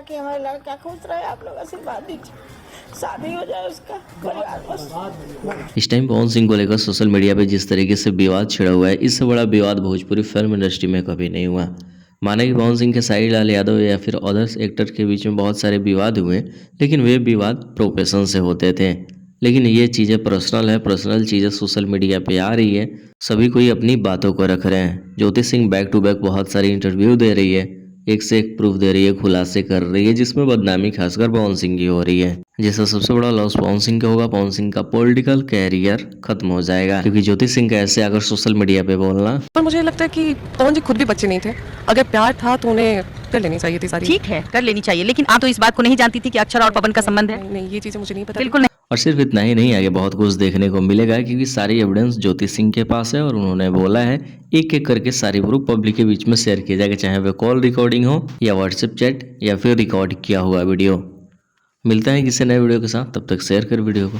कि हमारा लड़का खुश रहे, आप लोग आशीर्वाद दीजिए, शादी हो जाए उसका, परिवार बस। इस टाइम पवन सिंह को लेकर सोशल मीडिया पे जिस तरीके से विवाद छिड़ा हुआ है, इससे बड़ा विवाद भोजपुरी फिल्म इंडस्ट्री में कभी नहीं हुआ। माना कि पवन सिंह के साई लाल यादव या फिर अदर्स एक्टर के बीच में बहुत सारे विवाद हुए, लेकिन वे विवाद प्रोफेशन से होते थे। लेकिन ये चीज़ें पर्सनल है, पर्सनल चीज़ें सोशल मीडिया पे आ रही है, सभी कोई अपनी बातों को रख रहे हैं। Jyoti Singh back to back बहुत सारी इंटरव्यू दे रही है, एक से एक प्रूफ दे रही है, खुलासे कर रही है, जिसमें बदनामी खासकर पवन सिंह की हो रही है। जिसका सबसे बड़ा लॉस पवन सिंह का होगा। पवन सिंह का पॉलिटिकल कैरियर खत्म हो जाएगा, क्योंकि ज्योति सिंह का ऐसे अगर सोशल मीडिया पे बोलना। पर मुझे लगता है कि पवन जी खुद भी बच्चे नहीं थे, अगर प्यार था तो उन्हें कर लेनी चाहिए थी सारी। ठीक है, कर लेनी चाहिए, लेकिन आप तो इस बात को नहीं जानती थी कि अक्षरा और पवन का संबंध है। नहीं, ये चीजें मुझे नहीं पता। बिल्कुल नहीं। और सिर्फ इतना ही नहीं, आगे बहुत कुछ देखने को मिलेगा, क्योंकि सारी एविडेंस ज्योति सिंह के पास है और उन्होंने बोला है एक एक करके सारी प्रूफ पब्लिक के बीच में शेयर किया जाएगा, चाहे वह कॉल रिकॉर्डिंग हो या व्हाट्सएप चैट या फिर रिकॉर्ड किया हुआ वीडियो। मिलता है किसी नए वीडियो के साथ, तब तक शेयर कर वीडियो को।